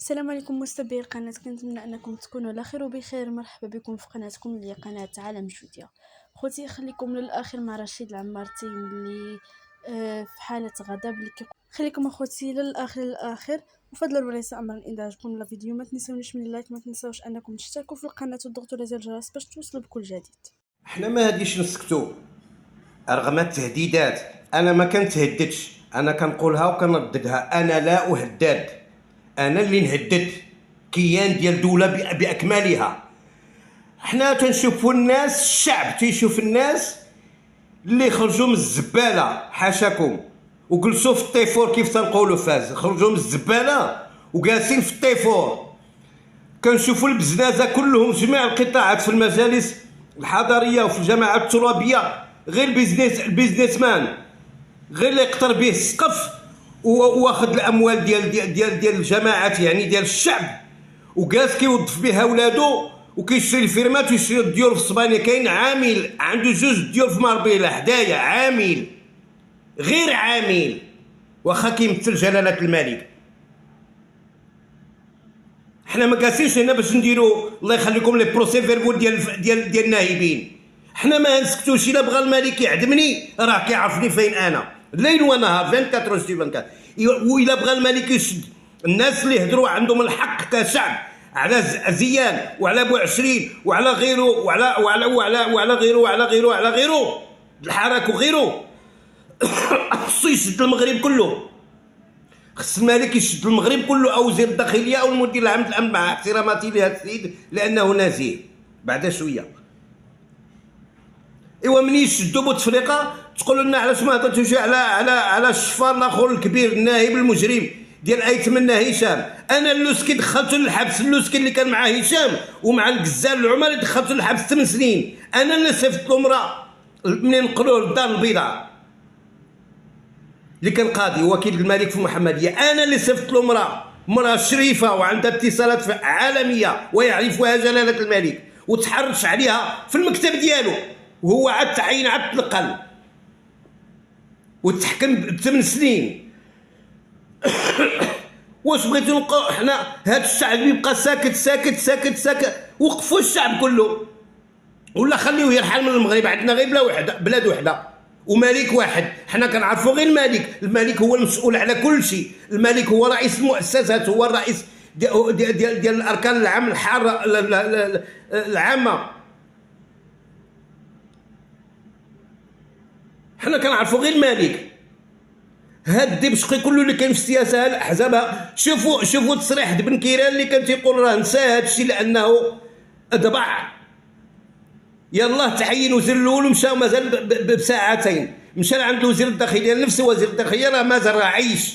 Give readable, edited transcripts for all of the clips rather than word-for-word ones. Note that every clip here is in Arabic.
السلام عليكم متابعي القناة، كنتمنى انكم تكونوا على خير وبخير. مرحبا بكم في قناتكم اللي هي قناة عالم جوديا. خوتي خليكم للاخر مع رشيد العمارتي اللي في حالة غضب اللي خليكم اخوتي للاخر وفضلا وليس امرا. ان عجبكم الفيديو ما تنسونيش من اللايك، ما تنسوش انكم تشتركوا في القناة وتضغطوا على زر الجرس باش توصلوا بكل جديد. احنا ما هاديش نسكتوا رغم التهديدات. انا ما كنتهددش، انا كنقولها وكنرددها. انا لا اهدد، انا اللي نهدد كيان ديال دوله باكملها. حنا تنشوفوا الناس، الشعب تيشوف الناس اللي خرجوا من الزباله حاشاكم وجلسوا في الطيفور كيف تنقولوا فاز، خرجوا من الزباله وجالسين في الطيفور. كنشوفوا البزنازه كلهم، جميع القطاعات في المجالس الحضريه وفي الجماعات الترابيه، غير البيزنس مان، غير اللي يقطر به السقف واخذ الاموال ديال الجماعات، يعني ديال الشعب، وجالس كيوظف بها ولادو وكيشري الفيرمات ويشري الديور في اسبانيا. كاين عامل عنده 2 ديور في ماربيلا حدايا، عامل غير عامل واخا كيمثل جلاله الملك. حنا ما جالسينش هنا باش نديروا الله يخليكم لي بروسي فيربول ديال النائبين. حنا ما نسكتوش. الا بغى الملك يعدمني راه كيعرفني فين انا ليل ونهار 24 سي 24. والا بغى الملك يشد الناس اللي هضروا عندهم الحق كشعب على زيان وعلى بوعشرين وعلى غيره وعلى غيره الحراك وغيره، خصو يشد المغرب كله. خص الملك يشد المغرب كله، او وزير الداخليه او المدير العام الامن، مع احتراماتي لهذا السيد لانه نزيه بعد شويه. ايوا مني يشدوا بوتفليقه تقولوا لنا علاش ما هضرتوش على الشفار الاخر الكبير النائب المجرم ديال ايتمنى هشام. انا اللوسكي دخلته للحبس، اللوسكي اللي كان مع هشام ومع الغزال العمري دخلته للحبس 8 سنين. انا اللي صيفط له امراه منين نقلوه للدار البيضاء اللي كان قاضي وكيل الملك في المحمديه. انا اللي صيفط له امراه شريفه وعندها اتصالات عالميه ويعرفها جلاله الملك، وتحرش عليها في المكتب ديالو وهو عاد تعين عاد تنقل وتحكم ب8 سنين. واش بغيتو نبقاو حنا هاد الشعب يبقى ساكت؟ وقفوا الشعب كله ولا خليوه يرحل من المغرب. عندنا غير بلاد وحده وملك واحد. حنا كنعرفوا غير الملك هو المسؤول على كل شيء. الملك هو رئيس المؤسسات، هو الرئيس ديال الاركان العام الحاره العامه. حنا كنعرفوا غير الملك. هاد الدبشقي كله اللي كاين في السياسه الاحزاب، شوفوا تصريح بن كيران اللي كان تيقول راه نسى هاد الشيء لانه ضبع. يلاه تعين وزير الاول ومشى مازال بساعتين، مشى لعند وزير الداخليه، نفس وزير الداخليه راه مازال راه عايش،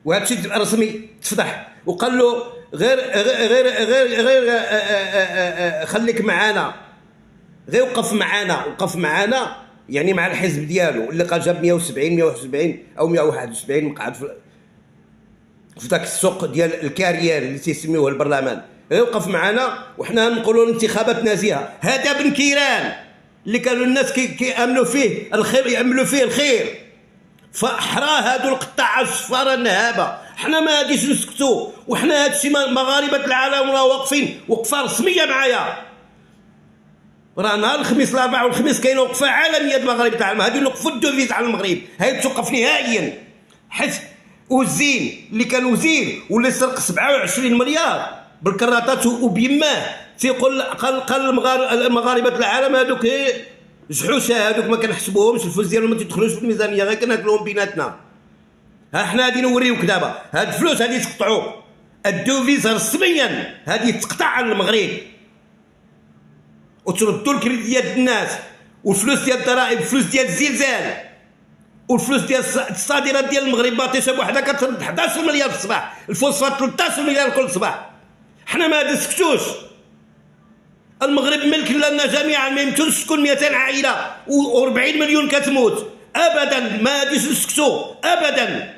وهذا الشيء رسمي تفضح. وقال له غير خليك معانا، غير وقف معانا يعني مع الحزب ديالو اللي قال جاب 171 او 171 مقعد في ذاك السوق ديال الكارير اللي تيسميوه البرلمان. يوقف معنا وحنا نقولوا الانتخابات نازيه. هذا بن كيران اللي كانوا الناس كيامنوا فيه الخير، يعملوا فيه الخير، فاحرى هادو القطاع الصفاره النهابه. حنا ما غاديش نسكتوا، وحنا هادشي مغاربه العالم راه واقفين وقفه رسميه معايا. راه نهار الخميس الاربعاء والخميس كاينه وقفه عالميه المغاربه العالم، هادو نوقفوا الدوفيز على المغرب، هاي توقف نهائيا. حيت والزين اللي كان وزير واللي سرق 27 مليار بالكراطات وبيماه تيقول قال المغاربه العالم هذوك جحوشه، هذوك ما كنحسبوهمش، الفلوس ديالهم ما تدخلوش في الميزانيه، غير كناكلوهم بيناتنا. ها حنا غادي نوريوك دابا هاد الفلوس هادي تقطعوا الدوفيز رسميا، هادي تقطع على المغرب وتردوا الكريديات الناس، والفلوس ديال الضرائب، الفلوس ديال الزلزال، والفلوس ديال الصادرات ديال المغرب باطيشه بوحدها كترد 11 مليار في الصباح، الفوسفات 13 مليار كل صباح. حنا ما نسكتوش. المغرب ملك لنا جميعا، ما يمكنش تكون 200 عائله و40 مليون كتموت ابدا. ما غاديش نسكتوا ابدا.